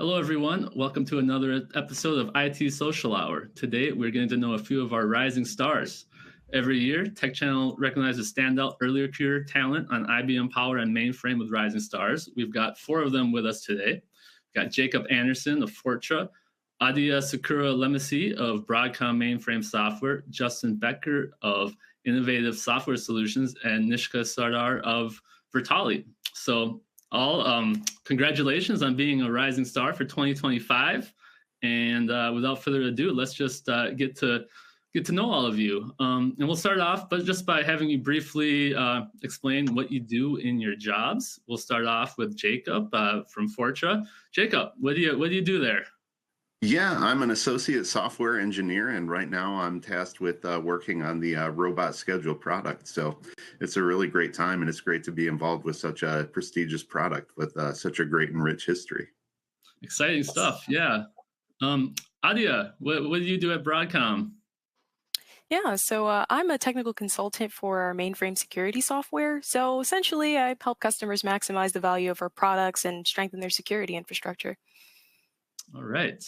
Hello, everyone. Welcome to another episode of IT Social Hour. Today, we're getting to know a few of our rising stars. Every year, TechChannel recognizes standout earlier career talent on IBM Power and mainframe with rising stars. We've got four of them with us today. We've got Jacob Anderson of Fortra, Adia Sakura-Lemessy of Broadcom Mainframe Software, Justin Becker of Innovative Software Solutions, and Nishka Sardar of Vertali. So all congratulations on being a rising star for 2025. And without further ado, let's just get to know all of you. And we'll start off, but just by having you briefly explain what you do in your jobs. We'll start off with Jacob from Fortra. Jacob, what do you do there? Yeah, I'm an associate software engineer, and right now I'm tasked with working on the robot schedule product. So it's a really great time, and it's great to be involved with such a prestigious product with such a great and rich history. Exciting stuff. Yeah. Adia, what do you do at Broadcom? Yeah, so I'm a technical consultant for our mainframe security software. So essentially, I help customers maximize the value of our products and strengthen their security infrastructure. All right.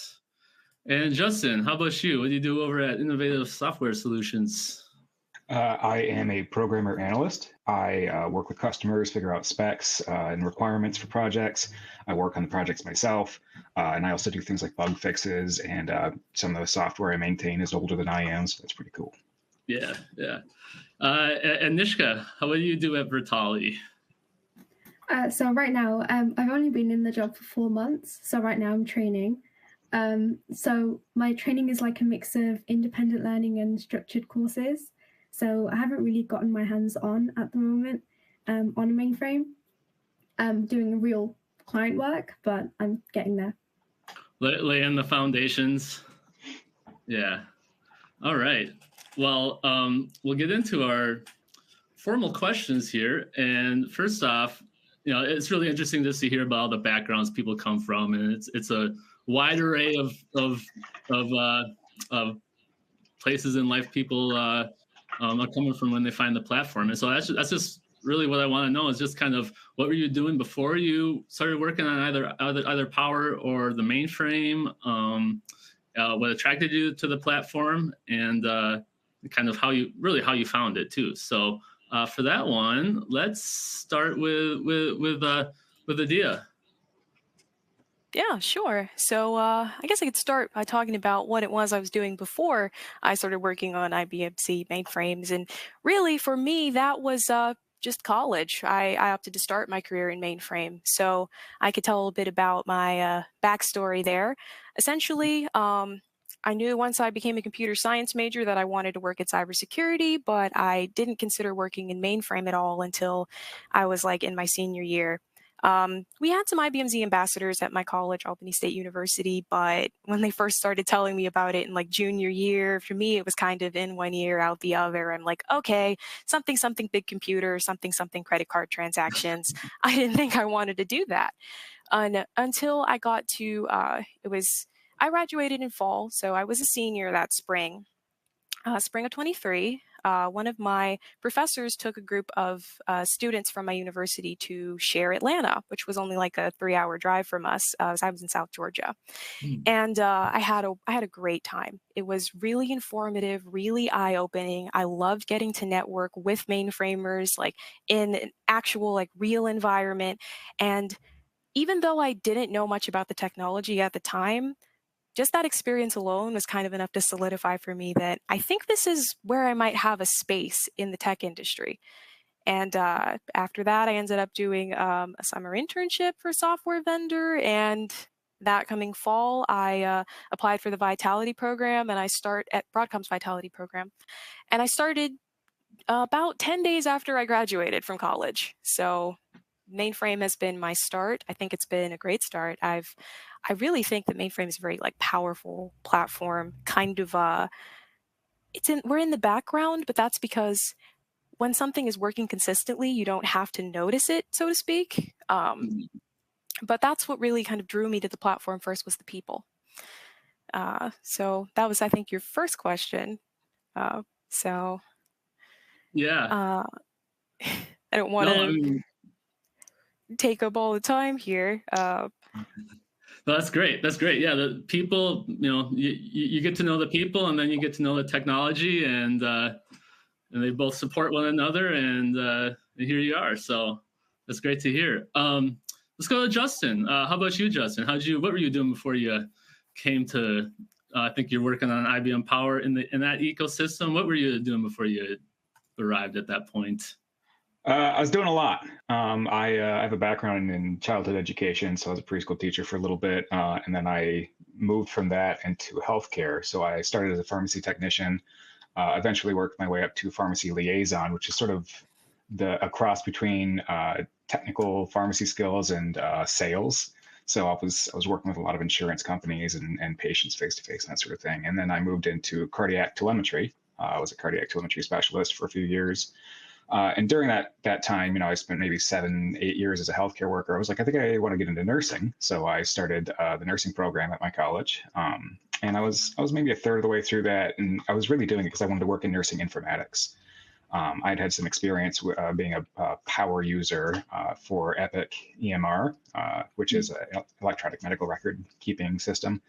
And Justin, how about you? What do you do over at Innovative Software Solutions? I am a programmer analyst. I work with customers, figure out specs and requirements for projects. I work on the projects myself, and I also do things like bug fixes, and some of the software I maintain is older than I am, so that's pretty cool. Yeah, yeah. And Nishka, how do you do at Vertali? So right now, I've only been in the job for 4 months. So right now I'm training. So my training is like a mix of independent learning and structured courses. So I haven't really gotten my hands on at the moment on a mainframe. I'm doing real client work, but I'm getting there. Laying the foundations. Yeah. All right. Well, we'll get into our formal questions here. And first off, it's really interesting just to hear about all the backgrounds people come from, and it's a wide array of places in life people are coming from when they find the platform. And so that's just really what I want to know is just kind of what were you doing before you started working on either Power or the mainframe? What attracted you to the platform, and kind of how you found it too. So for that one, let's start with Adia. Yeah, sure. So I guess I could start by talking about what it was I was doing before I started working on IBM mainframes. And really, for me, that was just college. I opted to start my career in mainframe. So I could tell a little bit about my backstory there. Essentially, I knew once I became a computer science major that I wanted to work in cybersecurity, but I didn't consider working in mainframe at all until I was like in my senior year. We had some IBM Z ambassadors at my college, Albany State University, but when they first started telling me about it in like junior year, for me, it was kind of in one ear, out the other. I'm like, okay, something big computer, something credit card transactions. I didn't think I wanted to do that. Until I got to, I graduated in fall, so I was a senior that spring. Spring of 23, one of my professors took a group of students from my university to Share Atlanta, which was only like a 3-hour drive from us. I was in South Georgia. And I had a great time. It was really informative, really eye-opening. I loved getting to network with mainframers, like in an actual like real environment. And even though I didn't know much about the technology at the time, just that experience alone was kind of enough to solidify for me that I think this is where I might have a space in the tech industry. And after that, I ended up doing a summer internship for a software vendor. And that coming fall, I applied for the Vitality program, and I start at Broadcom's Vitality program. And I started about 10 days after I graduated from college. So mainframe has been my start. I think it's been a great start. I really think that mainframe is a very like powerful platform. Kind of we're in the background, but that's because when something is working consistently, you don't have to notice it, so to speak. But that's what really kind of drew me to the platform first, was the people. So that was, I think, your first question. Yeah. I don't want to take up all the time here. Well, that's great. That's great. Yeah, the people, you get to know the people, and then you get to know the technology, and they both support one another, and here you are. So that's great to hear. Let's go to Justin. How about you, Justin? What were you doing before you came to? I think you're working on IBM Power in that ecosystem. What were you doing before you arrived at that point? I was doing a lot. I have a background in childhood education, so I was a preschool teacher for a little bit, and then I moved from that into healthcare. So I started as a pharmacy technician, eventually worked my way up to pharmacy liaison, which is sort of a cross between technical pharmacy skills and sales. So I was working with a lot of insurance companies and patients face to face and that sort of thing. And then I moved into cardiac telemetry. I was a cardiac telemetry specialist for a few years. And during that time, I spent maybe 7-8 years as a healthcare worker. I was like, I think I want to get into nursing. So I started the nursing program at my college. And I was maybe a third of the way through that. And I was really doing it because I wanted to work in nursing informatics. I'd had some experience being a power user for Epic EMR, which is an electronic medical record keeping system.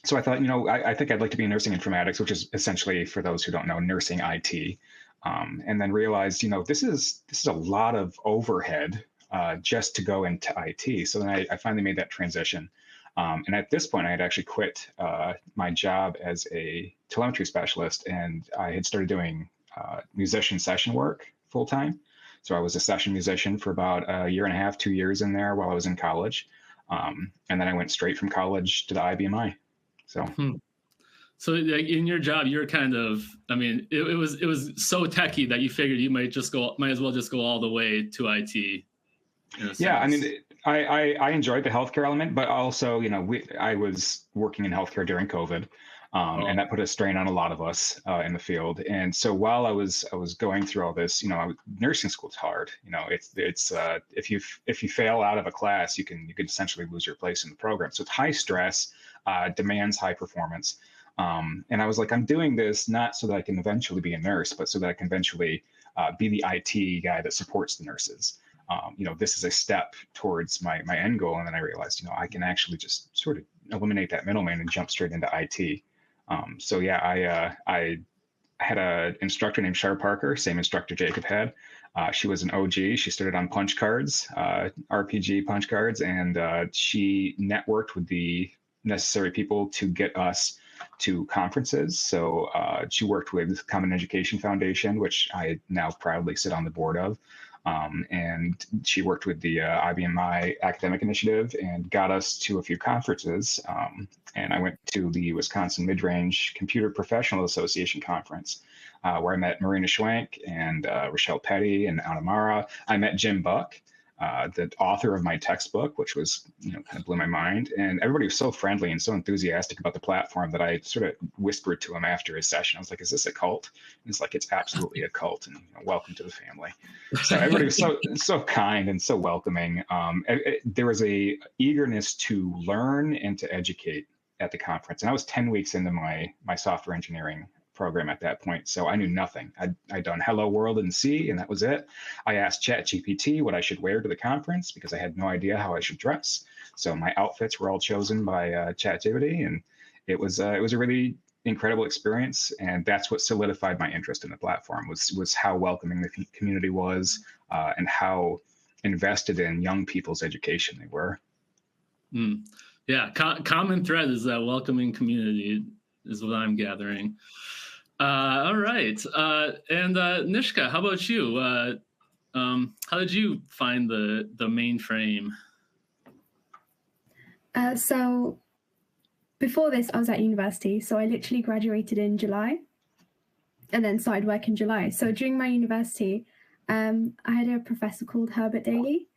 So I thought, I think I'd like to be in nursing informatics, which is essentially, for those who don't know, nursing IT. And then realized, this is a lot of overhead just to go into IT. So then I finally made that transition. And at this point, I had actually quit my job as a telemetry specialist, and I had started doing musician session work full time. So I was a session musician for about a year and a half, 2 years in there while I was in college. And then I went straight from college to the IBMI. So. So like in your job, you're kind of, it was so techy that you figured you might as well just go all the way to IT. Yeah, I enjoyed the healthcare element, but also, I was working in healthcare during COVID, and that put a strain on a lot of us in the field. And so while I was going through all this, nursing school's hard. It's if you fail out of a class, you can essentially lose your place in the program. So it's high stress, demands high performance. And I was like, I'm doing this not so that I can eventually be a nurse, but so that I can eventually be the IT guy that supports the nurses. This is a step towards my end goal. And then I realized, I can actually just sort of eliminate that middleman and jump straight into IT. So yeah, I had an instructor named Char Parker, same instructor Jacob had. She was an OG. She started on punch cards, RPG punch cards, and she networked with the necessary people to get us to conferences. So she worked with Common Education Foundation, which I now proudly sit on the board of. And she worked with the IBMI Academic Initiative and got us to a few conferences. And I went to the Wisconsin Mid-Range Computer Professional Association Conference, where I met Marina Schwenk and Rochelle Petty and Anna Mara. I met Jim Buck, the author of my textbook, which was, kind of blew my mind. And everybody was so friendly and so enthusiastic about the platform that I sort of whispered to him after his session. I was like, is this a cult? And it's like, it's absolutely a cult, and welcome to the family. So everybody was so kind and so welcoming. There was a eagerness to learn and to educate at the conference. And I was 10 weeks into my software engineering program at that point. So I knew nothing. I'd done Hello World and C, and that was it. I asked ChatGPT what I should wear to the conference because I had no idea how I should dress. So my outfits were all chosen by ChatGPT, and it was a really incredible experience. And that's what solidified my interest in the platform was how welcoming the community was and how invested in young people's education they were. Yeah, common thread is that welcoming community is what I'm gathering. All right. And Nishka, how about you? How did you find the mainframe? So before this, I was at university. So I literally graduated in July and then started work in July. So during my university, I had a professor called Herbert Daly.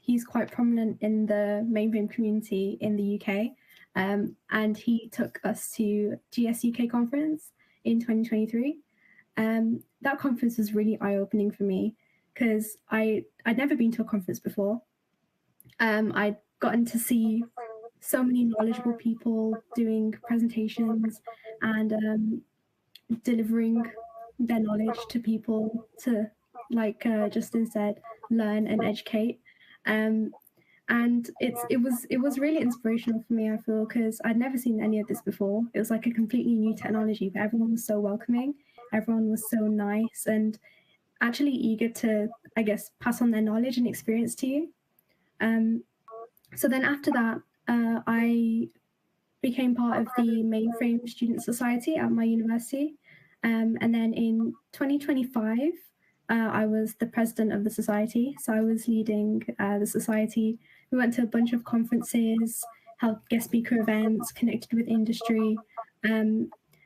He's quite prominent in the mainframe community in the UK. And he took us to GS UK conference in 2023. That conference was really eye-opening for me because I'd never been to a conference before. I'd gotten to see so many knowledgeable people doing presentations and delivering their knowledge to people to, like Justin said, learn and educate. And it was really inspirational for me, I feel, because I'd never seen any of this before. It was like a completely new technology, but everyone was so welcoming, everyone was so nice, and actually eager to, I guess, pass on their knowledge and experience to you. So then after that, I became part of the Mainframe Student Society at my university. And then in 2025, I was the president of the society. So I was leading the society. We went to a bunch of conferences, held guest speaker events, connected with industry,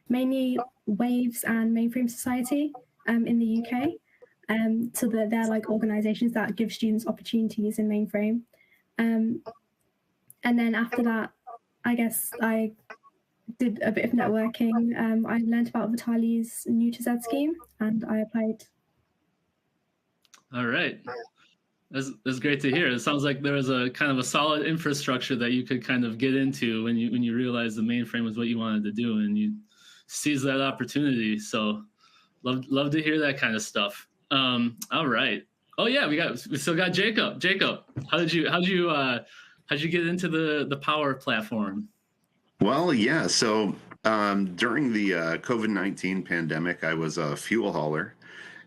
mainly Waves and Mainframe Society in the UK. So that they're like organizations that give students opportunities in Mainframe. And then after that, I guess I did a bit of networking. I learned about Vitali's New to Z scheme, and I applied. All right. That's great to hear. It sounds like there was a kind of a solid infrastructure that you could kind of get into when you realized the mainframe was what you wanted to do, and you seized that opportunity. So love to hear that kind of stuff. All right. Oh yeah, we still got Jacob. Jacob, how'd you get into the Power platform? Well, yeah. So during the COVID-19 pandemic, I was a fuel hauler.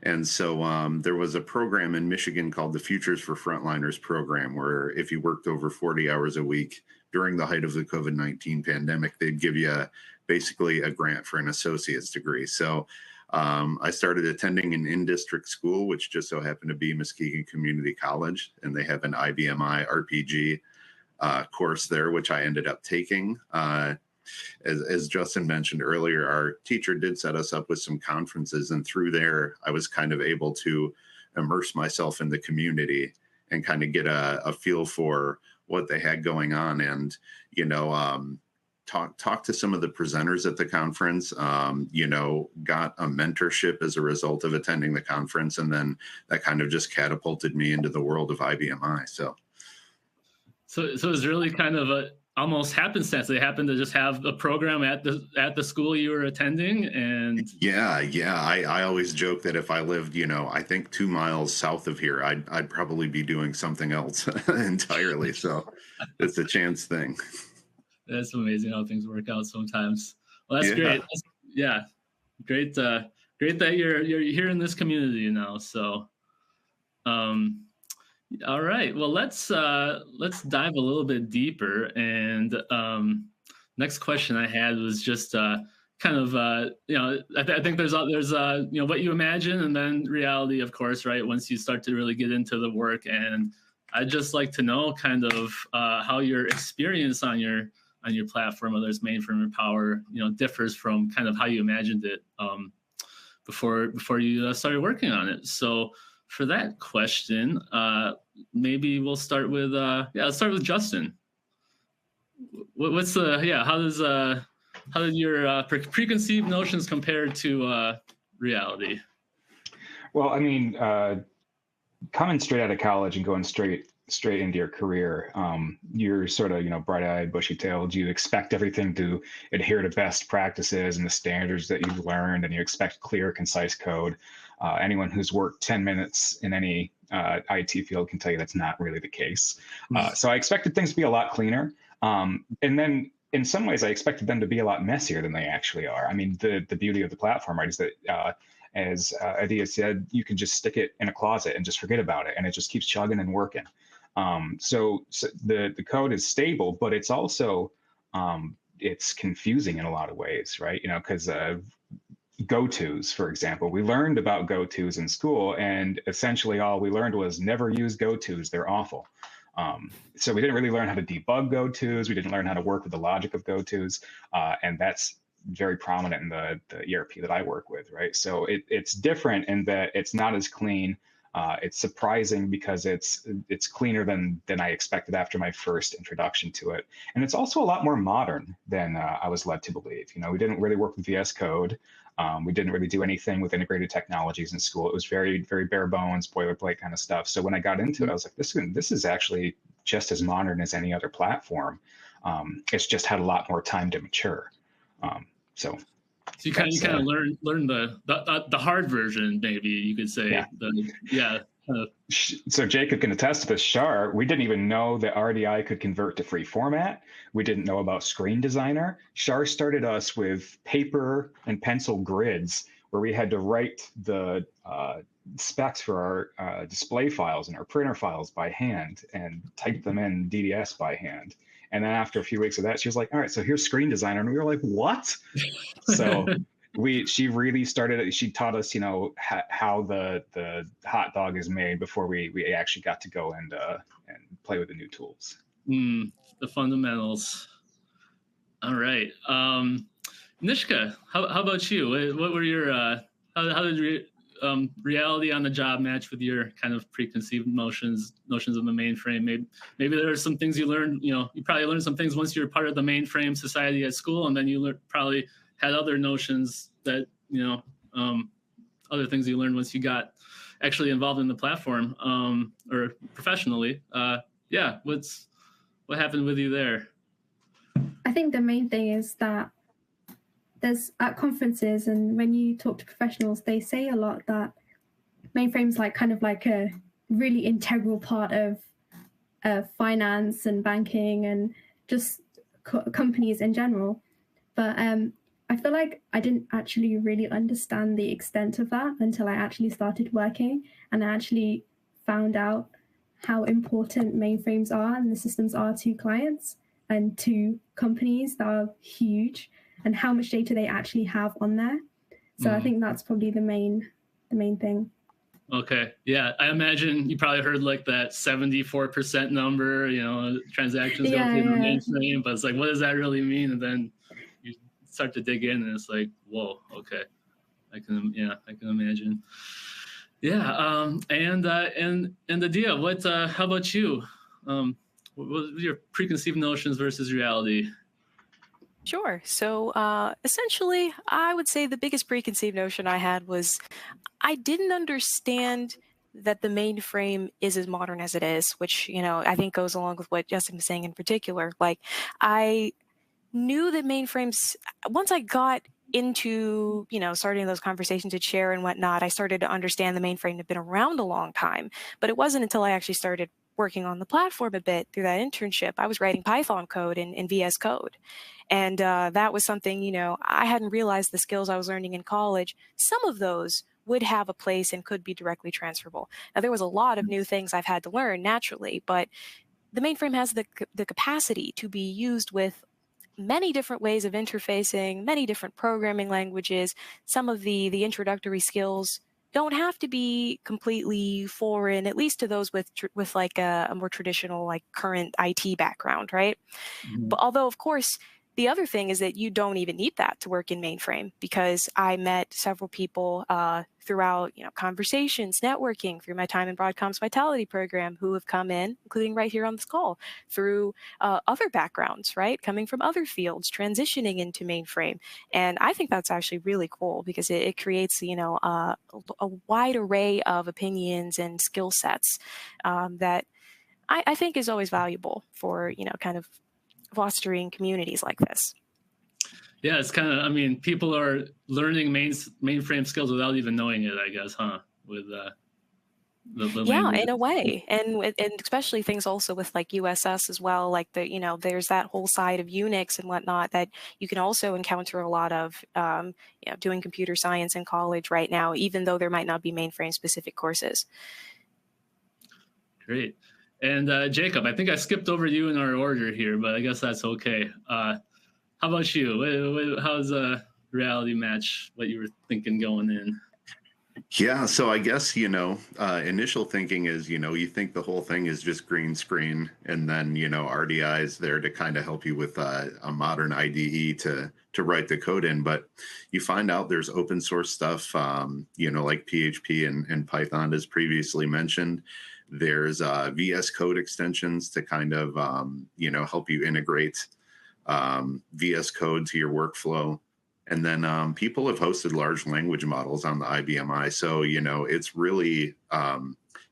And so there was a program in Michigan called the Futures for Frontliners program, where if you worked over 40 hours a week during the height of the COVID-19 pandemic, they'd give you basically a grant for an associate's degree. So I started attending an in-district school, which just so happened to be Muskegon Community College, and they have an IBMI RPG course there, which I ended up taking. As Justin mentioned earlier, our teacher did set us up with some conferences, and through there, I was kind of able to immerse myself in the community and kind of get a feel for what they had going on, and talk to some of the presenters at the conference. Got a mentorship as a result of attending the conference, and then that kind of just catapulted me into the world of IBMI. So it was really kind of a almost happenstance. They happened to just have a program at the school you were attending, and yeah. I always joke that if I lived, I think 2 miles south of here, I'd probably be doing something else entirely. So it's a chance thing. That's amazing how things work out sometimes. Well, that's great. Great. Great that you're here in this community now. So, all right. Well, let's dive a little bit deeper. And next question I had was just kind of I think there's what you imagine, and then reality, of course, right? Once you start to really get into the work, and I'd just like to know kind of how your experience on your platform, whether it's mainframe or Power, differs from kind of how you imagined it before you started working on it. So for that question, maybe we'll start with let's start with Justin. What's how did your preconceived notions compare to reality? Well, I mean, coming straight out of college and going straight into your career, you're sort of, bright-eyed, bushy-tailed. You expect everything to adhere to best practices and the standards that you've learned, and you expect clear, concise code. Anyone who's worked 10 minutes in any IT field can tell you that's not really the case. So I expected things to be a lot cleaner. And then in some ways, I expected them to be a lot messier than they actually are. I mean, the beauty of the platform, right, is that as Adia said, you can just stick it in a closet and just forget about it, and it just keeps chugging and working. So the code is stable, but it's also it's confusing in a lot of ways, right? Because go-tos, for example, we learned about go-tos in school, and essentially all we learned was never use go-tos. They're awful. So we didn't really learn how to debug go-tos. We didn't learn how to work with the logic of go-tos, and that's very prominent in the ERP that I work with, right? So it's different in that it's not as clean. It's surprising because it's cleaner than I expected after my first introduction to it. And it's also a lot more modern than I was led to believe. We didn't really work with VS Code. We didn't really do anything with integrated technologies in school. It was very, very bare bones, boilerplate kind of stuff. So when I got into it, I was like, this is actually just as modern as any other platform. It's just had a lot more time to mature. So you kind of learn the hard version, maybe you could say. Yeah. So Jacob can attest to this. Shar, we didn't even know that RDI could convert to free format. We didn't know about Screen Designer. Shar started us with paper and pencil grids where we had to write the specs for our display files and our printer files by hand and type them in DDS by hand. And then after a few weeks of that, she was like, all right, so here's Screen Designer. And we were like, what? So she really started, she taught us, how the hot dog is made before we actually got to go and play with the new tools. The fundamentals. All right. Nishka, how about you? What were your, how did reality on the job match with your kind of preconceived notions of the mainframe? Maybe there are some things you learned, you probably learned some things once you were part of the mainframe society at school, and then you probably had other notions that, other things you learned once you got actually involved in the platform or professionally. What happened with you there? I think the main thing is that there's at conferences and when you talk to professionals, they say a lot that mainframe's kind of like a really integral part of finance and banking and just companies in general. But I feel like I didn't actually really understand the extent of that until I actually started working and I actually found out how important mainframes are and the systems are to clients and to companies that are huge and how much data they actually have on there. So I think that's probably the main thing. Okay. Yeah. I imagine you probably heard like that 74% number, transactions go through the mainframe, but it's like, what does that really mean? And then you start to dig in and it's like, whoa, okay. I can imagine. Yeah. And Adia, how about you? What were your preconceived notions versus reality? Sure. So essentially, I would say the biggest preconceived notion I had was I didn't understand that the mainframe is as modern as it is, which, I think goes along with what Justin was saying in particular. Like, I knew that mainframes, once I got into, starting those conversations to share and whatnot, I started to understand the mainframe had been around a long time. But it wasn't until I actually started working on the platform a bit through that internship. I was writing Python code in VS Code. And that was something, I hadn't realized the skills I was learning in college. Some of those would have a place and could be directly transferable. Now, there was a lot of new things I've had to learn naturally, but the mainframe has the capacity to be used with many different ways of interfacing, many different programming languages. Some of the introductory skills don't have to be completely foreign, at least to those with like a more traditional, like current IT background, right? Mm-hmm. But although, of course, the other thing is that you don't even need that to work in mainframe, because I met several people throughout, conversations, networking, through my time in Broadcom's Vitality program, who have come in, including right here on this call, through other backgrounds, right? Coming from other fields, transitioning into mainframe. And I think that's actually really cool because it creates, a wide array of opinions and skill sets that I think is always valuable for, kind of fostering communities like this. Yeah, it's kind of, people are learning mainframe skills without even knowing it, I guess, huh? With the language. In a way, and especially things also with like USS as well, like there's that whole side of Unix and whatnot that you can also encounter a lot of, doing computer science in college right now, even though there might not be mainframe specific courses. Great. And Jacob, I think I skipped over you in our order here, but I guess that's okay. How about you? How's reality match what you were thinking going in? Yeah, so I guess, initial thinking is, you think the whole thing is just green screen, and then, RDI is there to kind of help you with a modern IDE to write the code in. But you find out there's open source stuff, like PHP and Python, as previously mentioned. There's VS Code extensions to kind of, help you integrate VS Code to your workflow. And then people have hosted large language models on the IBM-I. So, it's really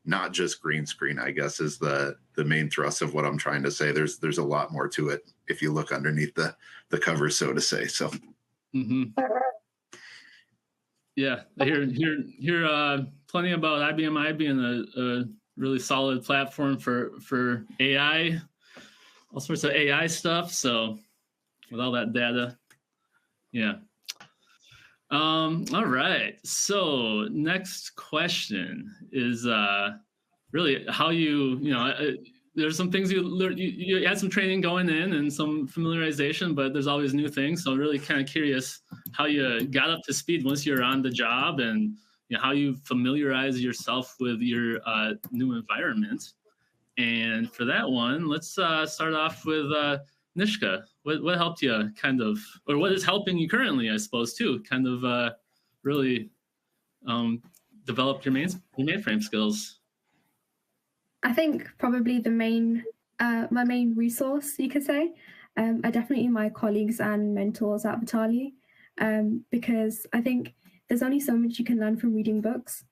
not just green screen, I guess, is the main thrust of what I'm trying to say. There's a lot more to it if you look underneath the cover, so to say. So. Mm-hmm. Yeah, here plenty about IBM being a really solid platform for AI, all sorts of AI stuff. So with all that data, yeah. All right. So next question is really how there's some things you learned. You had some training going in and some familiarization, but there's always new things. So I'm really kind of curious how you got up to speed once you're on the job, and how you familiarize yourself with your new environment. And for that one, let's start off with Nishka. What helped you kind of, or what is helping you currently, I suppose, too, kind of really develop your mainframe skills? I think probably my main resource, you could say, are definitely my colleagues and mentors at Vitali, because I think there's only so much you can learn from reading books.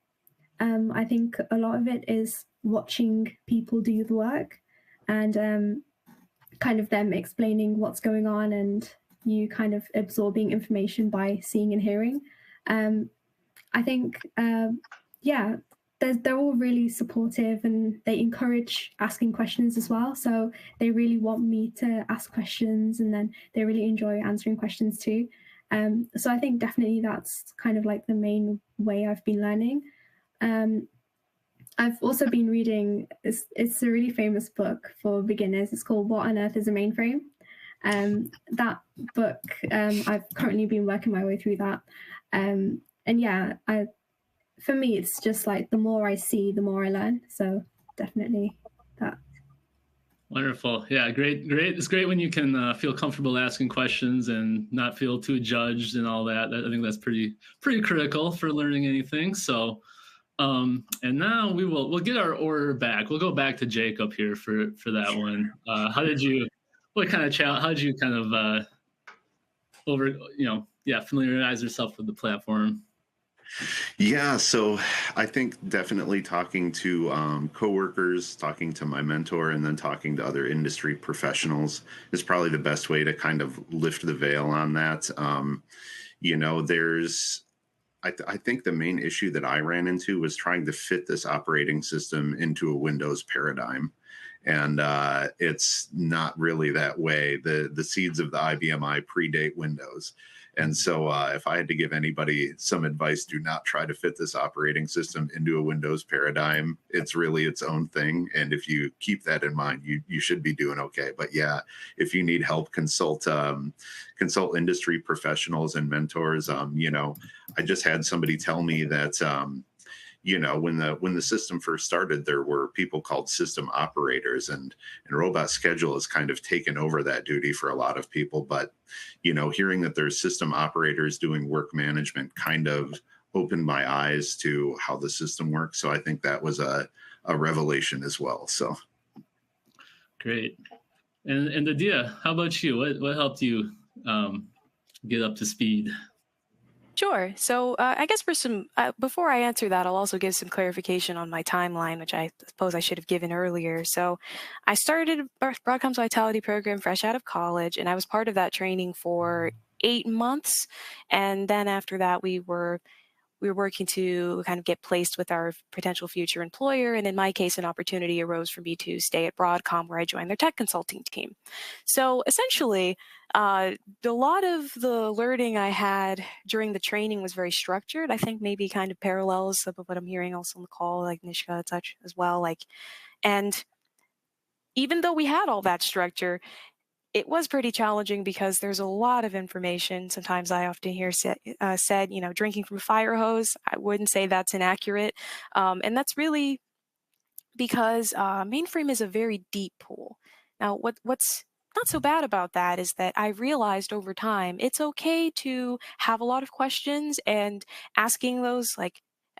I think a lot of it is watching people do the work and kind of them explaining what's going on and you kind of absorbing information by seeing and hearing. I think, they're all really supportive and they encourage asking questions as well. So they really want me to ask questions and then they really enjoy answering questions too. So I think definitely that's kind of like the main way I've been learning. I've also been reading, it's a really famous book for beginners. It's called What on Earth is a Mainframe? That book, I've currently been working my way through that. For me, it's just like the more I see, the more I learn. So definitely that. Wonderful. Yeah, great. It's great when you can feel comfortable asking questions and not feel too judged and all that. I think that's pretty critical for learning anything. So, and now we'll get our order back. We'll go back to Jacob here for that one. How did you kind of familiarize yourself with the platform? Yeah, so I think definitely talking to coworkers, talking to my mentor, and then talking to other industry professionals is probably the best way to kind of lift the veil on that. I think the main issue that I ran into was trying to fit this operating system into a Windows paradigm. And it's not really that way. The seeds of the IBM I predate Windows. And so if I had to give anybody some advice, do not try to fit this operating system into a Windows paradigm. It's really its own thing. And if you keep that in mind, you should be doing okay. But yeah, if you need help, consult industry professionals and mentors. I just had somebody tell me that when the system first started, there were people called system operators, and Robot Schedule has kind of taken over that duty for a lot of people. But, hearing that there's system operators doing work management kind of opened my eyes to how the system works. So I think that was a revelation as well. So. Great. And Adia, how about you? What helped you get up to speed? Sure. So I guess for some, before I answer that, I'll also give some clarification on my timeline, which I suppose I should have given earlier. So I started a Broadcom's Vitality program fresh out of college, and I was part of that training for 8 months. And then after that, we were working to kind of get placed with our potential future employer. And in my case, an opportunity arose for me to stay at Broadcom, where I joined their tech consulting team. So essentially, a lot of the learning I had during the training was very structured. I think maybe kind of parallels some of what I'm hearing also on the call, like Nishka touch as well. And even though we had all that structure, it was pretty challenging because there's a lot of information. Sometimes I often hear said, drinking from a fire hose. I wouldn't say that's inaccurate. And that's really because mainframe is a very deep pool. Now, what's not so bad about that is that I realized over time, it's okay to have a lot of questions and asking those,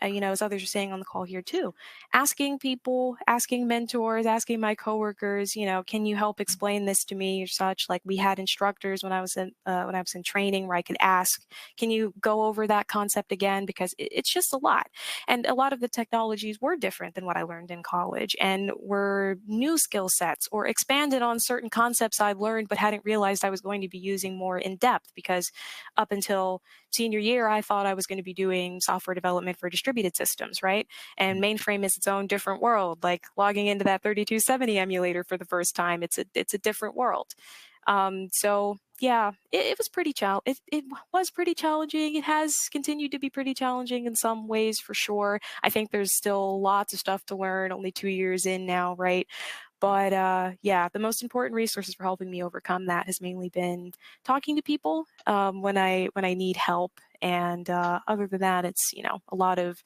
as others are saying on the call here too, asking people, asking mentors, asking my coworkers, can you help explain this to me or such? Like we had instructors when I was in training where I could ask, can you go over that concept again? Because it's just a lot. And a lot of the technologies were different than what I learned in college and were new skill sets or expanded on certain concepts I'd learned but hadn't realized I was going to be using more in depth, because up until senior year, I thought I was going to be doing software development for distributed systems, right? And mainframe is its own different world. Like logging into that 3270 emulator for the first time, it's a different world. So yeah, it was pretty it was pretty challenging. It has continued to be pretty challenging in some ways, for sure. I think there's still lots of stuff to learn. Only 2 years in now, right? But yeah, the most important resources for helping me overcome that has mainly been talking to people when I need help, and other than that, it's a lot of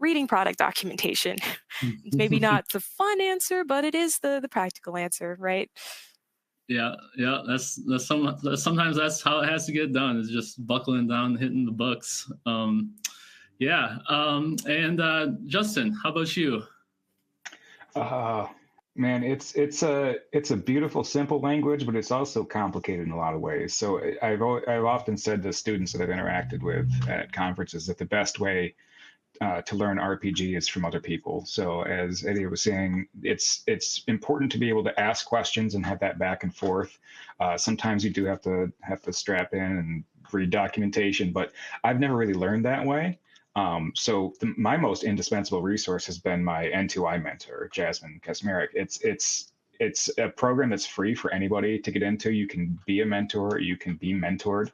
reading product documentation. It's maybe not the fun answer, but it is the practical answer, right? Yeah, that's sometimes that's how it has to get done, is just buckling down, hitting the books. And Justin, how about you? Man, it's a beautiful, simple language, but it's also complicated in a lot of ways. So I've often said to students that I've interacted with at conferences that the best way to learn RPG is from other people. So as Adia was saying, it's important to be able to ask questions and have that back and forth. Sometimes you do have to strap in and read documentation, but I've never really learned that way. So my most indispensable resource has been my N2I mentor, Jasmine Kasmerick. It's a program that's free for anybody to get into. You can be a mentor, you can be mentored.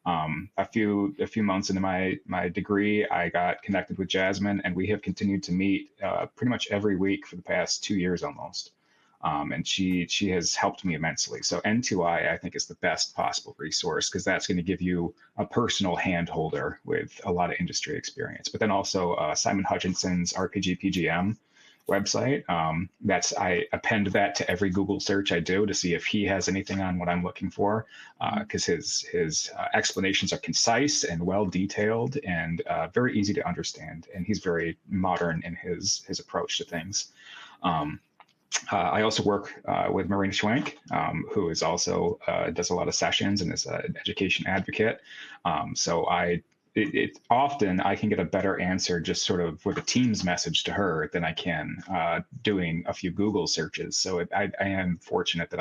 A few months into my degree, I got connected with Jasmine, and we have continued to meet pretty much every week for the past 2 years almost. And she has helped me immensely. So N2I, I think, is the best possible resource, because that's going to give you a personal hand holder with a lot of industry experience. But then also Simon Hutchinson's RPG PGM website. I append that to every Google search I do to see if he has anything on what I'm looking for, because his explanations are concise and well detailed and very easy to understand. And he's very modern in his approach to things. I also work with Marina Schwenk, who is also does a lot of sessions and is an education advocate. So often I can get a better answer just sort of with a Teams message to her than I can doing a few Google searches. So I am fortunate that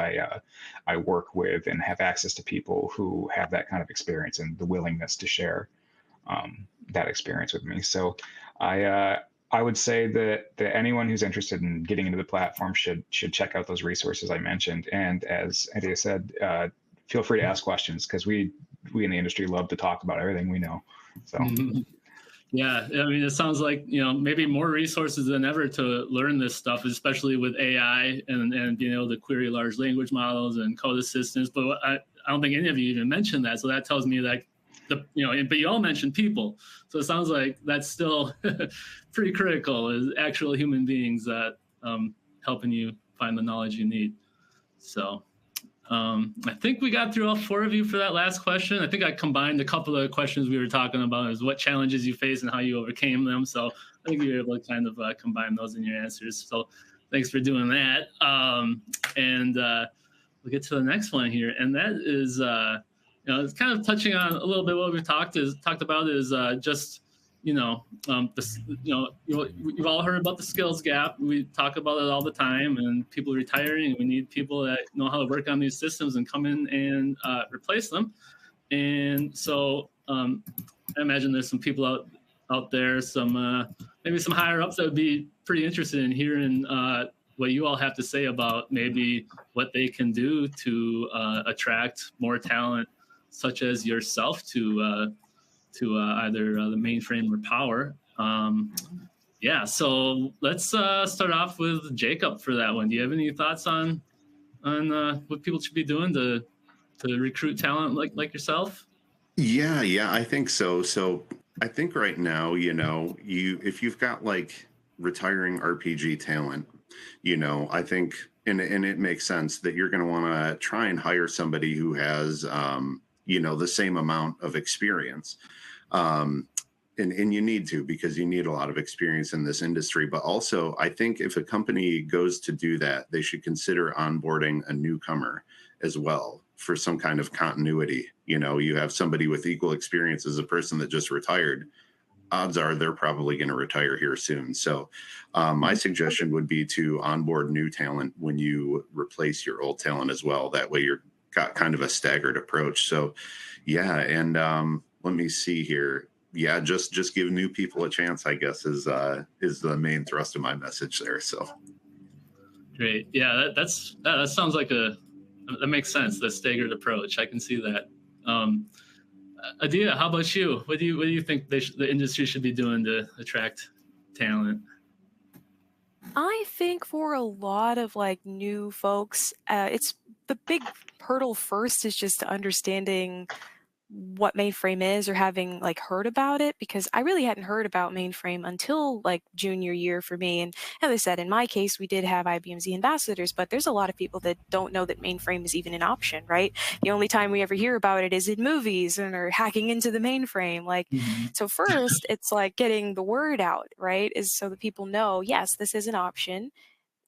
I work with and have access to people who have that kind of experience and the willingness to share that experience with me. So I would say that anyone who's interested in getting into the platform should check out those resources I mentioned. And as Adia said, feel free to ask questions, because we in the industry love to talk about everything we know. So. Yeah, I mean, it sounds like, maybe more resources than ever to learn this stuff, especially with AI and being able to query large language models and code assistants. But I don't think any of you even mentioned that. So that tells me that but you all mentioned people. So it sounds like that's still pretty critical, is actual human beings that helping you find the knowledge you need. So I think we got through all 4 of you for that last question. I think I combined a couple of questions we were talking about, is what challenges you face and how you overcame them. So I think you were able to kind of combine those in your answers. So thanks for doing that. And we'll get to the next one here. And that is, it's kind of touching on a little bit what we've talked about is just, you've all heard about the skills gap. We talk about it all the time, and people retiring, and we need people that know how to work on these systems and come in and replace them. And so I imagine there's some people out there, maybe some higher ups that would be pretty interested in hearing what you all have to say about maybe what they can do to attract more talent, such as yourself, to either the mainframe or power. So let's start off with Jacob for that one. Do you have any thoughts on what people should be doing to recruit talent like yourself? Yeah, I think so. So I think right now, if you've got like retiring RPG talent, I think, and it makes sense that you're going to want to try and hire somebody who has, the same amount of experience. And you need to, because you need a lot of experience in this industry. But also, I think if a company goes to do that, they should consider onboarding a newcomer as well for some kind of continuity. You have somebody with equal experience as a person that just retired. Odds are they're probably going to retire here soon. So my suggestion would be to onboard new talent when you replace your old talent as well. That way you're got kind of a staggered approach. So yeah. And let me see here. Yeah, just give new people a chance, I guess, is the main thrust of my message there. So Great. Yeah, that sounds like that makes sense. The staggered approach. I can see that. Adia, how about you? What do you think the industry should be doing to attract talent? I think for a lot of like new folks, it's the big hurdle first is just understanding what mainframe is or having like heard about it, because I really hadn't heard about mainframe until like junior year for me. And as I said, in my case, we did have IBM-Z ambassadors, but there's a lot of people that don't know that mainframe is even an option, right? The only time we ever hear about it is in movies and or hacking into the mainframe. Like, so first it's like getting the word out, right? Is so that people know, yes, this is an option.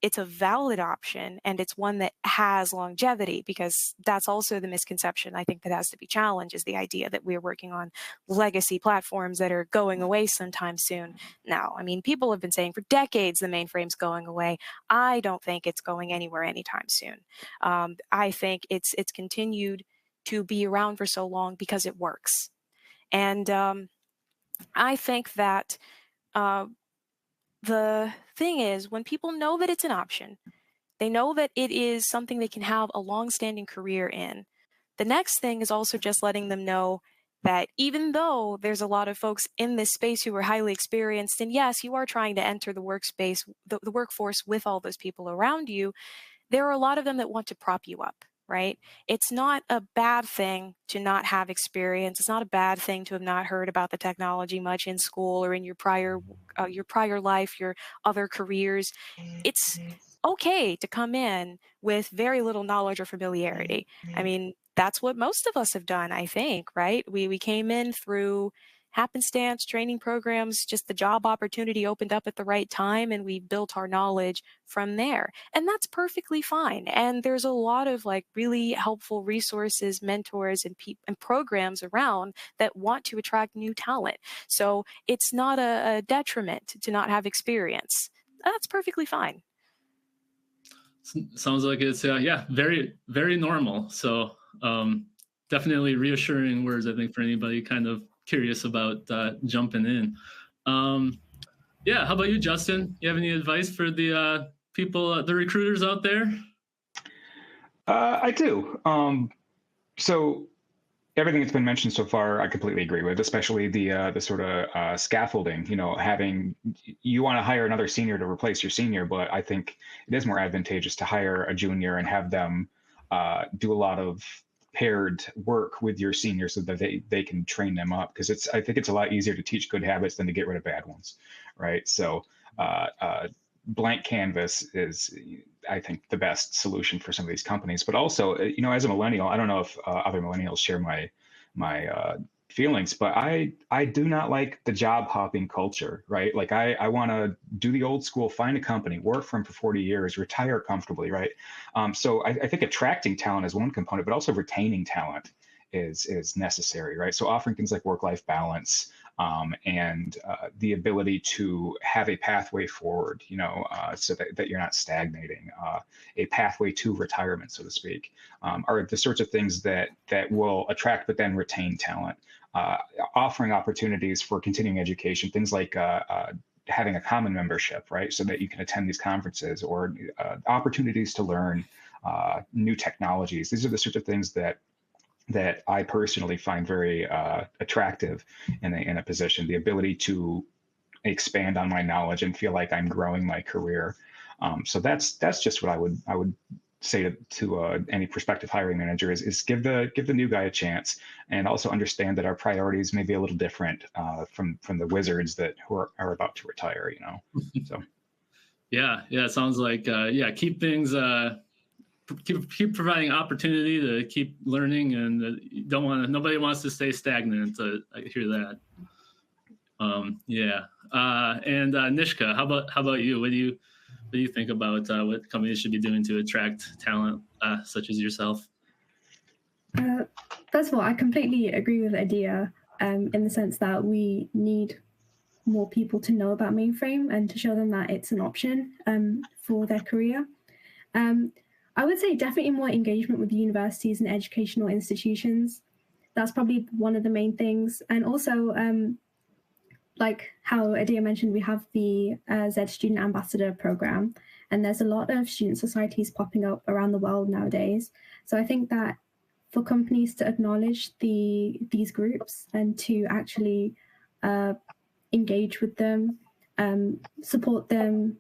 It's a valid option, and it's one that has longevity, because that's also the misconception I think that has to be challenged, is the idea that we're working on legacy platforms that are going away sometime soon. Now, I mean, people have been saying for decades the mainframe's going away. I don't think it's going anywhere anytime soon. I think it's continued to be around for so long because it works. And I think that the thing is, when people know that it's an option, they know that it is something they can have a long-standing career in. The next thing is also just letting them know that even though there's a lot of folks in this space who are highly experienced, and yes, you are trying to enter the workspace, the workforce with all those people around you, there are a lot of them that want to prop you up, right? It's not a bad thing to not have experience. It's not a bad thing to have not heard about the technology much in school or in your prior life, your other careers. It's okay to come in with very little knowledge or familiarity. I mean, that's what most of us have done, I think, right? We came in through happenstance, training programs, just the job opportunity opened up at the right time, and we built our knowledge from there. And that's perfectly fine. And there's a lot of like really helpful resources, mentors, and programs around that want to attract new talent. So it's not a detriment to not have experience. That's perfectly fine. Sounds like it's very, very normal. So definitely reassuring words, I think, for anybody kind of curious about jumping in. How about you, Justin? You have any advice for the people, the recruiters out there? I do. So everything that's been mentioned so far, I completely agree with, especially the sort of scaffolding. You know, you want to hire another senior to replace your senior, but I think it is more advantageous to hire a junior and have them do a lot of paired work with your senior so that they can train them up, because I think it's a lot easier to teach good habits than to get rid of bad ones, right? So blank canvas is, I think, the best solution for some of these companies. But also, you know, as a millennial, I don't know if other millennials share my feelings, but I do not like the job hopping culture, right? Like I want to do the old school, find a company, work for them for 40 years, retire comfortably, right? So I think attracting talent is one component, but also retaining talent is necessary, right? So offering things like work-life balance, and the ability to have a pathway forward, you know, so that you're not stagnating, a pathway to retirement, so to speak, are the sorts of things that will attract but then retain talent. Offering opportunities for continuing education, things like having a common membership, right, so that you can attend these conferences, or opportunities to learn new technologies. These are the sorts of things that I personally find very attractive in a position. The ability to expand on my knowledge and feel like I'm growing my career. So that's just what I would say to any prospective hiring manager is give the new guy a chance, and also understand that our priorities may be a little different from the wizards who are about to retire. You know, so. Yeah, it sounds like keep things. Keep providing opportunity to keep learning, and nobody wants to stay stagnant. I hear that. And Nishka, how about you? What do you think about what companies should be doing to attract talent such as yourself? First of all, I completely agree with Adia in the sense that we need more people to know about mainframe and to show them that it's an option for their career. I would say definitely more engagement with universities and educational institutions. that's probably one of the main things. And also, like how Adia mentioned, we have the Z Student Ambassador Program, and there's a lot of student societies popping up around the world nowadays. So I think that for companies to acknowledge these groups and to actually engage with them, support them,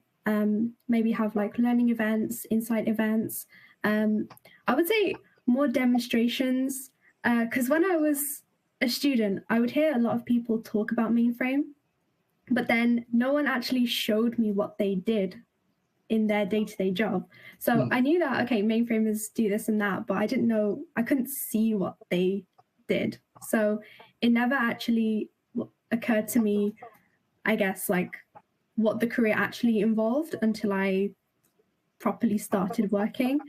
maybe have like learning events, insight events. I would say more demonstrations, because when I was a student, I would hear a lot of people talk about mainframe, but then no one actually showed me what they did in their day-to-day job. So I knew that, okay, mainframers do this and that, but I didn't know, I couldn't see what they did. So it never actually occurred to me, I guess, like what the career actually involved until I properly started working.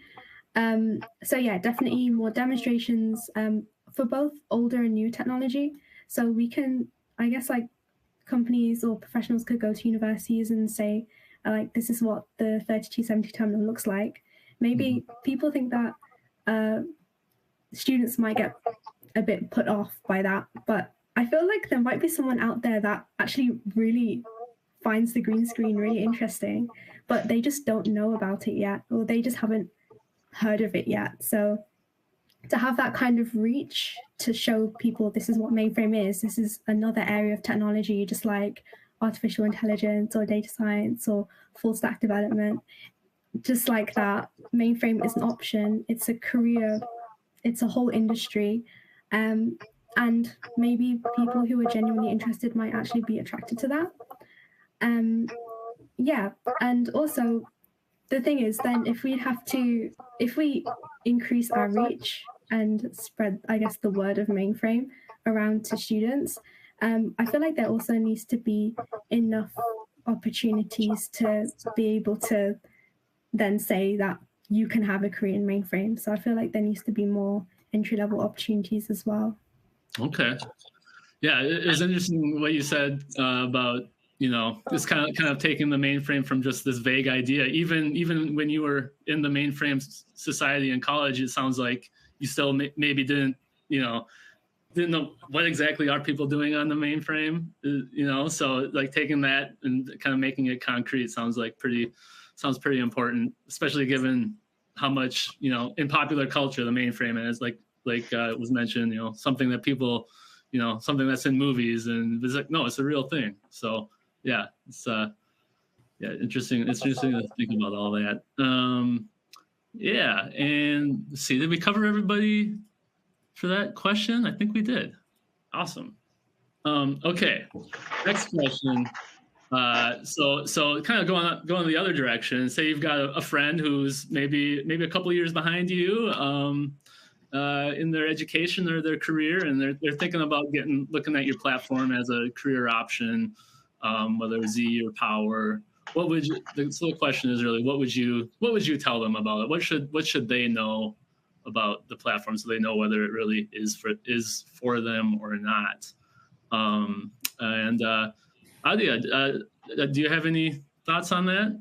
So yeah, definitely more demonstrations for both older and new technology. So we can, I guess, like companies or professionals could go to universities and say, like, this is what the 3270 terminal looks like. Maybe people think that students might get a bit put off by that, but I feel like there might be someone out there that actually really finds the green screen really interesting, but they just don't know about it yet, or they just haven't heard of it yet. So to have that kind of reach to show people this is what mainframe is, this is another area of technology, just like artificial intelligence or data science or full stack development, just like that, mainframe is an option, it's a career, it's a whole industry. And maybe people who are genuinely interested might actually be attracted to that. Yeah, and also the thing is, then if we increase our reach and spread, I guess, the word of mainframe around to students, I feel like there also needs to be enough opportunities to be able to then say that you can have a career in mainframe. So I feel like there needs to be more entry-level opportunities as well. Okay. Yeah, it was interesting what you said about, you know, this kind of taking the mainframe from just this vague idea. Even when you were in the mainframe society in college, it sounds like you still maybe didn't know what exactly are people doing on the mainframe, you know. So like taking that and kind of making it concrete sounds pretty important, especially given how much, you know, in popular culture the mainframe is, like was mentioned, you know, something that people, you know, something that's in movies, and it's like, no, it's a real thing. So yeah, it's interesting. It's interesting to think about all that. Yeah, and let's see, did we cover everybody for that question? I think we did. Awesome. Okay, next question. So kind of going the other direction. Say you've got a friend who's maybe a couple years behind you in their education or their career, and they're thinking about looking at your platform as a career option, whether Z or Power. So the question is really, what would you tell them about it? What should they know about the platform so they know whether it really is for them or not? Adia, do you have any thoughts on that?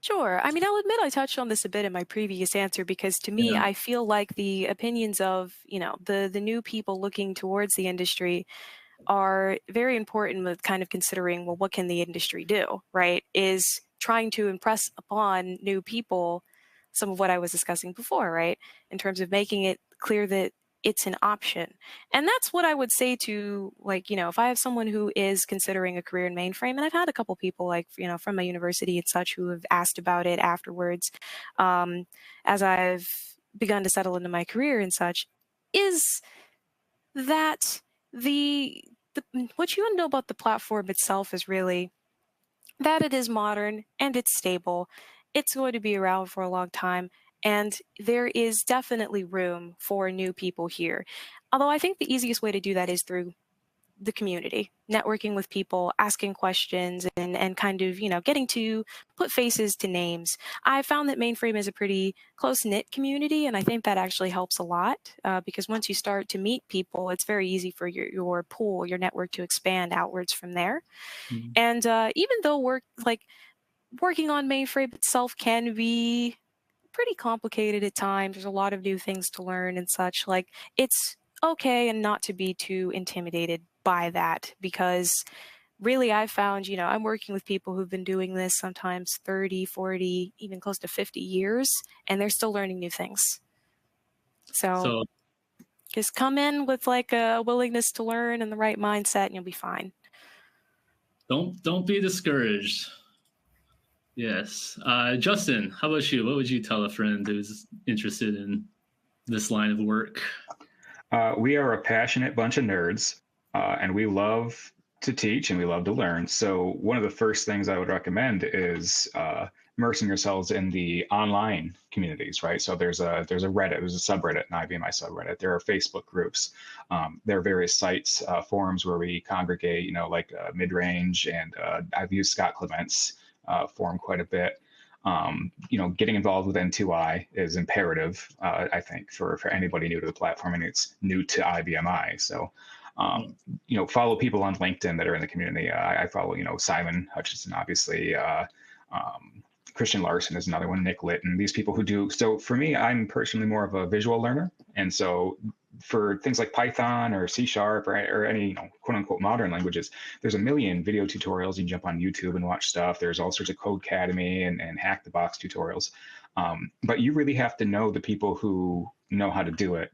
Sure. I mean, I'll admit I touched on this a bit in my previous answer, because to me, I feel like the opinions of, you know, the new people looking towards the industry are very important with kind of considering, well, what can the industry do, right? Is trying to impress upon new people some of what I was discussing before, right? In terms of making it clear that it's an option. And that's what I would say to, like, you know, if I have someone who is considering a career in mainframe, and I've had a couple people, like, you know, from my university and such, who have asked about it afterwards, as I've begun to settle into my career and such, is that what you want to know about the platform itself is really that it is modern and it's stable. It's going to be around for a long time, and there is definitely room for new people here. Although I think the easiest way to do that is through the community, networking with people, asking questions, and kind of, you know, getting to put faces to names. I found that mainframe is a pretty close-knit community, and I think that actually helps a lot, because once you start to meet people, it's very easy for your pool, your network, to expand outwards from there. And even though working on mainframe itself can be pretty complicated at times, there's a lot of new things to learn and such, like, it's okay and not to be too intimidated by that, because really I've found, I'm working with people who've been doing this sometimes 30, 40, even close to 50 years, and they're still learning new things. So just come in with like a willingness to learn and the right mindset, and you'll be fine. Don't be discouraged. Yes. Justin, how about you? What would you tell a friend who's interested in this line of work? We are a passionate bunch of nerds, and we love to teach and we love to learn. So one of the first things I would recommend is immersing yourselves in the online communities, right? So there's a Reddit, there's a subreddit, an IBMI subreddit. There are Facebook groups. There are various sites, forums where we congregate, like Midrange, and I've used Scott Clement's forum quite a bit. Getting involved with N2I is imperative, I think, for anybody new to the platform, and it's new to IBMI. So, follow people on LinkedIn that are in the community. I follow, Simon Hutchinson, obviously. Christian Larson is another one, Nick Litton, these people who do. So for me, I'm personally more of a visual learner. And so for things like Python or C# or any, quote unquote modern languages, there's a million video tutorials. You can jump on YouTube and watch stuff. There's all sorts of Codecademy and Hack the Box tutorials. But you really have to know the people who know how to do it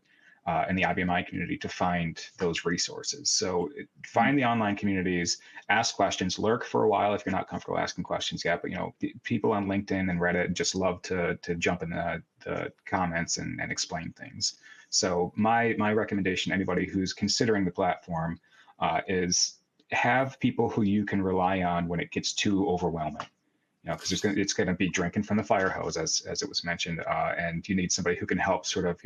in the IBMI community to find those resources. So find the online communities, ask questions, lurk for a while if you're not comfortable asking questions yet. But people on LinkedIn and Reddit just love to jump in the comments and explain things. So my recommendation to anybody who's considering the platform is have people who you can rely on when it gets too overwhelming. Because it's going to be drinking from the fire hose, as it was mentioned, and you need somebody who can help sort of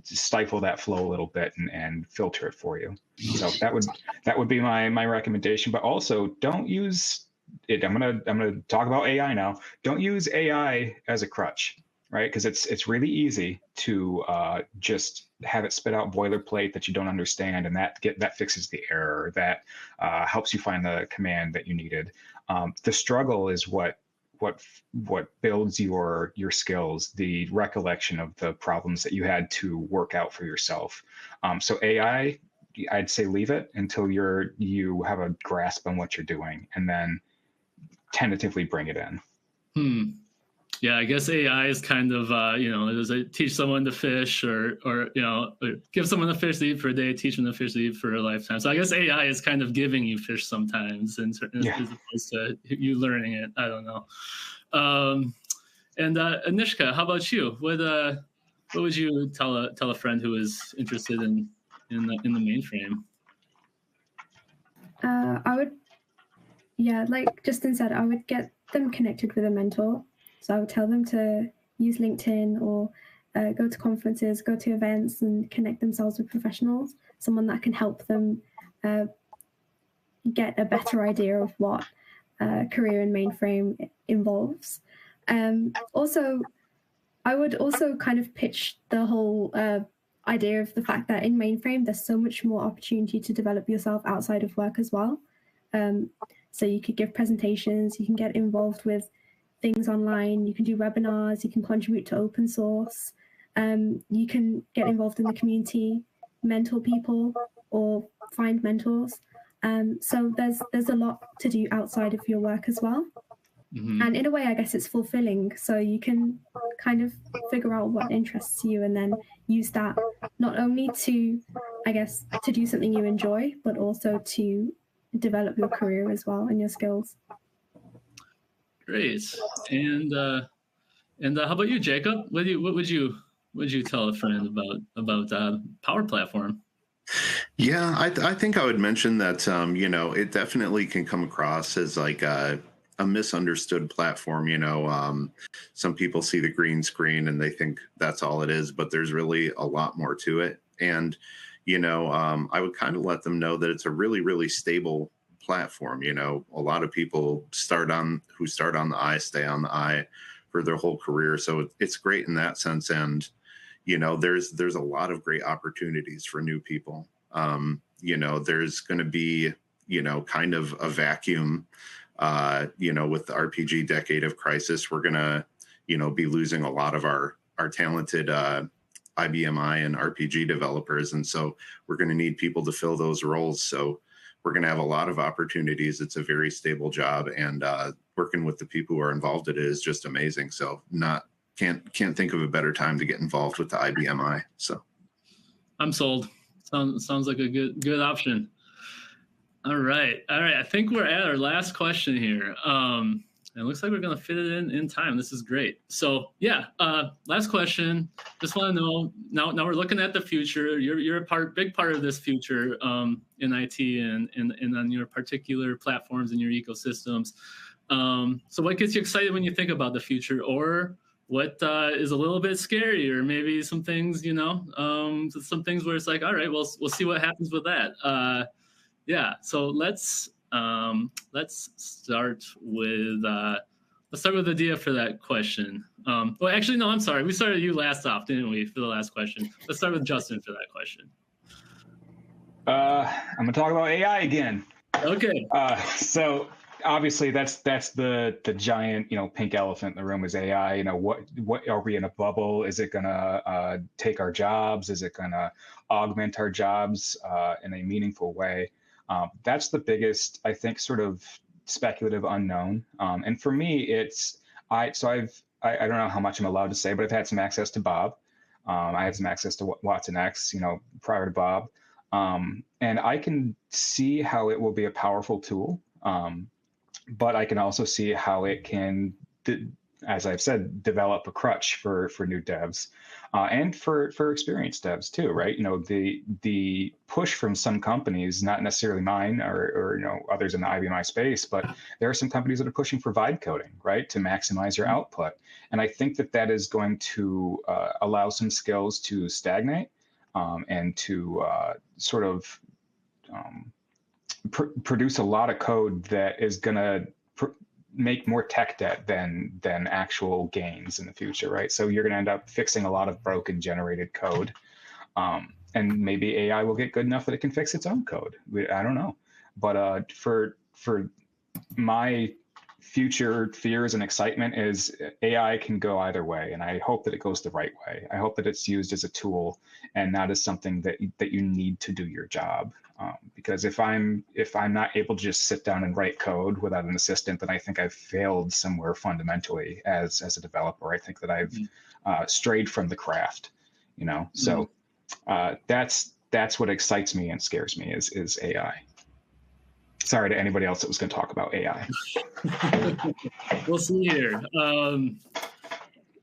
stifle that flow a little bit and filter it for you. So that would be my recommendation. But also, don't use it. I'm gonna talk about AI now. Don't use AI as a crutch, right? Because it's really easy to just have it spit out boilerplate that you don't understand, and that fixes the error. That helps you find the command that you needed. The struggle is what builds your skills, the recollection of the problems that you had to work out for yourself. So AI, I'd say leave it until you have a grasp on what you're doing, and then tentatively bring it in. Yeah, I guess AI is kind of, does it teach someone to fish or give someone a fish to eat for a day, teach them to fish to eat for a lifetime. So I guess AI is kind of giving you fish sometimes as opposed to you learning it. I don't know. And Nishka, how about you? What would you tell a friend who is interested in the mainframe? I would, like Justin said, I would get them connected with a mentor. So I would tell them to use LinkedIn or go to conferences, go to events, and connect themselves with professionals, someone that can help them get a better idea of what career in mainframe involves. Also, I would also kind of pitch the whole idea of the fact that in mainframe, there's so much more opportunity to develop yourself outside of work as well. So you could give presentations, you can get involved with things online, you can do webinars, you can contribute to open source, you can get involved in the community, mentor people, or find mentors. So there's a lot to do outside of your work as well. Mm-hmm. And in a way, I guess it's fulfilling. So you can kind of figure out what interests you and then use that not only to, I guess, to do something you enjoy, but also to develop your career as well and your skills. Great. And how about you, Jacob? What would you tell a friend about Power Platform? Yeah, I think I would mention that it definitely can come across as like a misunderstood platform. Some people see the green screen and they think that's all it is, but there's really a lot more to it. And I would kind of let them know that it's a really, really stable platform. A lot of people start on the I stay on the I for their whole career, so it's great in that sense. And there's a lot of great opportunities for new people. There's going to be kind of a vacuum with the RPG decade of crisis. We're going to be losing a lot of our talented IBMI and RPG developers. And so we're going to need people to fill those roles. So we're going to have a lot of opportunities. It's a very stable job, and working with the people who are involved in it is just amazing. So can't think of a better time to get involved with the IBMI. So I'm sold. Sounds like a good option. All right. I think we're at our last question here. It looks like we're going to fit it in time. This is great. So yeah, last question. Just want to know, now we're looking at the future. You're a big part of this future in IT and on your particular platforms and your ecosystems. So what gets you excited when you think about the future, or what is a little bit scary, or maybe some things, some things where it's like, all right, we'll see what happens with that. Yeah. So let's start with Adia for that question. Well, actually, no, I'm sorry. We started you last off, didn't we, for the last question? Let's start with Justin for that question. I'm gonna talk about AI again. Okay. So obviously that's the giant pink elephant in the room is AI. What are we in a bubble? Is it gonna take our jobs? Is it gonna augment our jobs in a meaningful way? That's the biggest, I think, sort of speculative unknown. And for me, I don't know how much I'm allowed to say, but I've had some access to Bob. I had some access to Watson X, prior to Bob. And I can see how it will be a powerful tool. But I can also see how it can, as I've said, develop a crutch for new devs and for experienced devs too, right? The push from some companies, not necessarily mine or others in the IBMI space, but there are some companies that are pushing for vibe coding, right, to maximize your output. And I think that is going to allow some skills to stagnate and to sort of produce a lot of code that is going to make more tech debt than actual gains in the future, right? So you're going to end up fixing a lot of broken generated code, and maybe AI will get good enough that it can fix its own code. I don't know, but for my future fears and excitement is AI can go either way, and I hope that it goes the right way. I hope that it's used as a tool and not as something that you need to do your job. Because if I'm not able to just sit down and write code without an assistant, then I think I've failed somewhere fundamentally as a developer. I think that I've strayed from the craft, So that's what excites me and scares me is AI. Sorry to anybody else that was going to talk about AI. We'll see here.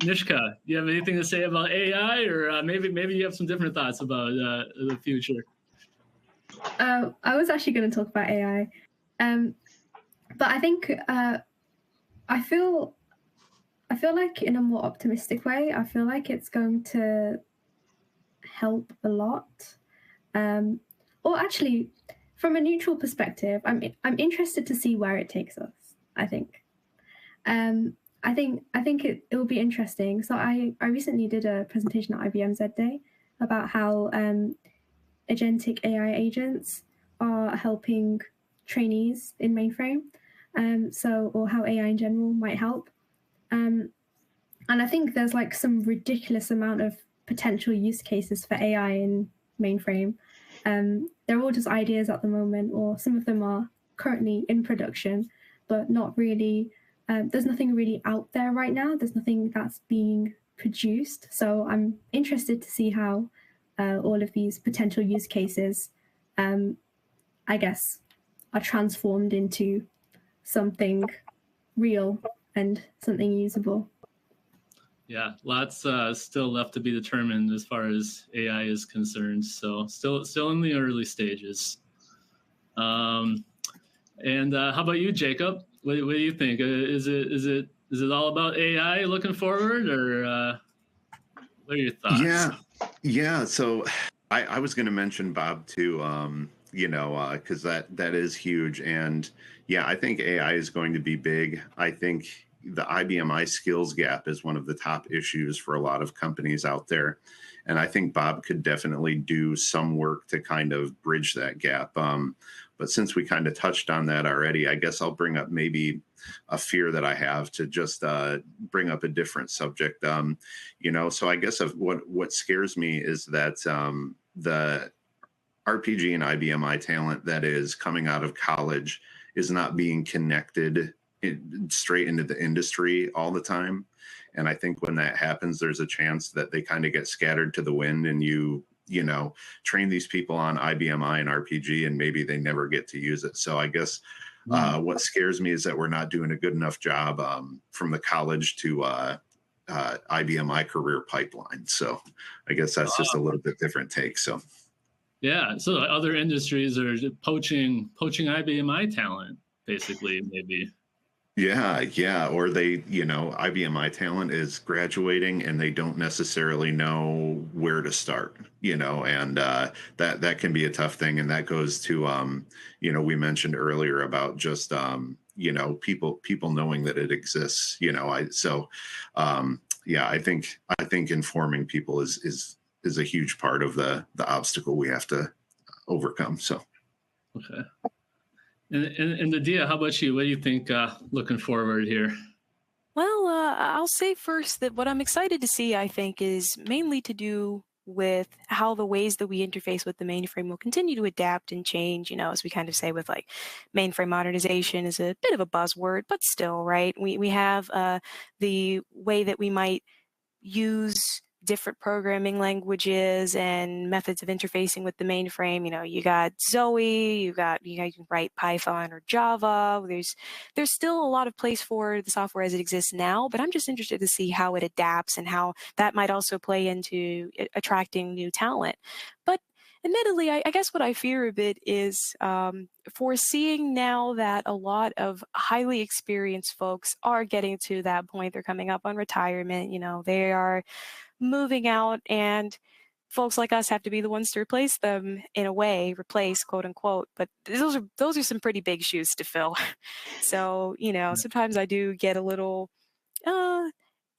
Nishka, do you have anything to say about AI, or maybe you have some different thoughts about the future? I was actually going to talk about AI, but I think I feel like in a more optimistic way. I feel like it's going to help a lot, or actually, from a neutral perspective, I'm interested to see where it takes us. I think it will be interesting. So I recently did a presentation at IBM Z Day about how agentic AI agents are helping trainees in mainframe, or how AI in general might help. And I think there's like some ridiculous amount of potential use cases for AI in mainframe. They're all just ideas at the moment, or some of them are currently in production, but not really. There's nothing really out there right now. There's nothing that's being produced. So I'm interested to see how all of these potential use cases, I guess, are transformed into something real and something usable. Yeah, lots still left to be determined as far as AI is concerned. So still in the early stages. And how about you, Jacob? What do you think? Is it all about AI looking forward, or what are your thoughts? Yeah. So I was going to mention Bob too, because that is huge. And yeah, I think AI is going to be big. I think the IBMI skills gap is one of the top issues for a lot of companies out there. And I think Bob could definitely do some work to kind of bridge that gap. But since we kind of touched on that already, I guess I'll bring up maybe a fear that I have to just bring up a different subject. So I guess what scares me is that the RPG and IBMI talent that is coming out of college is not being connected straight into the industry all the time. And I think when that happens, there's a chance that they kind of get scattered to the wind, and you train these people on IBMI and RPG, and maybe they never get to use it. So I guess what scares me is that we're not doing a good enough job from the college to IBMI career pipeline. So I guess that's just a little bit different take. So. Yeah, so other industries are poaching IBMI talent, basically, maybe. Yeah. Or they, IBMI talent is graduating and they don't necessarily know where to start, and that can be a tough thing. And that goes to, we mentioned earlier about just, people knowing that it exists, I think informing people is a huge part of the obstacle we have to overcome. So, okay. And Adia, how about you? What do you think looking forward here? Well, I'll say first that what I'm excited to see, I think, is mainly to do with how the ways that we interface with the mainframe will continue to adapt and change, as we kind of say with like mainframe modernization is a bit of a buzzword, but still, right? We have the way that we might use different programming languages and methods of interfacing with the mainframe. You got Zoe, you can write Python or Java. There's still a lot of place for the software as it exists now, but I'm just interested to see how it adapts and how that might also play into attracting new talent. But admittedly, I guess what I fear a bit is foreseeing now that a lot of highly experienced folks are getting to that point. They're coming up on retirement. They are moving out, and folks like us have to be the ones to replace them in a way, replace quote unquote. But those are some pretty big shoes to fill. So sometimes I do get a little, I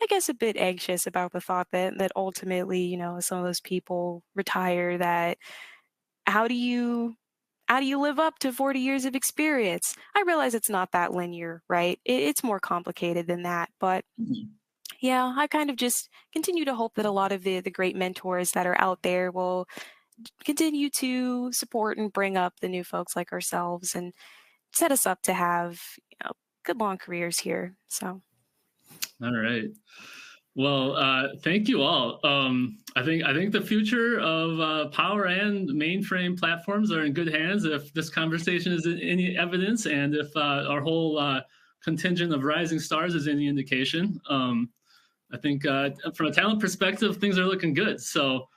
guess, a bit anxious about the thought that ultimately, some of those people retire. That how do you live up to 40 years of experience? I realize it's not that linear, right? It's more complicated than that, but. Yeah, I kind of just continue to hope that a lot of the great mentors that are out there will continue to support and bring up the new folks like ourselves and set us up to have good long careers here. So, all right. Well, thank you all. I think the future of power and mainframe platforms are in good hands if this conversation is any evidence, and if our whole contingent of rising stars is any indication. I think from a talent perspective, things are looking good. So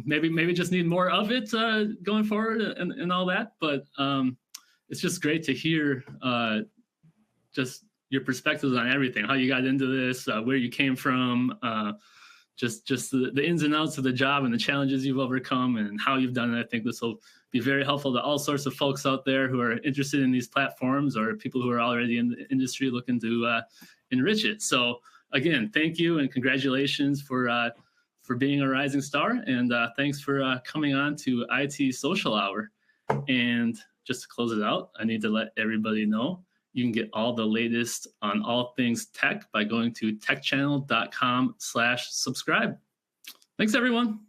maybe just need more of it going forward and all that. But it's just great to hear just your perspectives on everything, how you got into this, where you came from, just the ins and outs of the job and the challenges you've overcome and how you've done it. I think this will be very helpful to all sorts of folks out there who are interested in these platforms or people who are already in the industry looking to enrich it. So again, thank you and congratulations for being a rising star, and thanks for coming on to IT Social Hour. And just to close it out, I need to let everybody know you can get all the latest on all things tech by going to techchannel.com/subscribe. Thanks, everyone.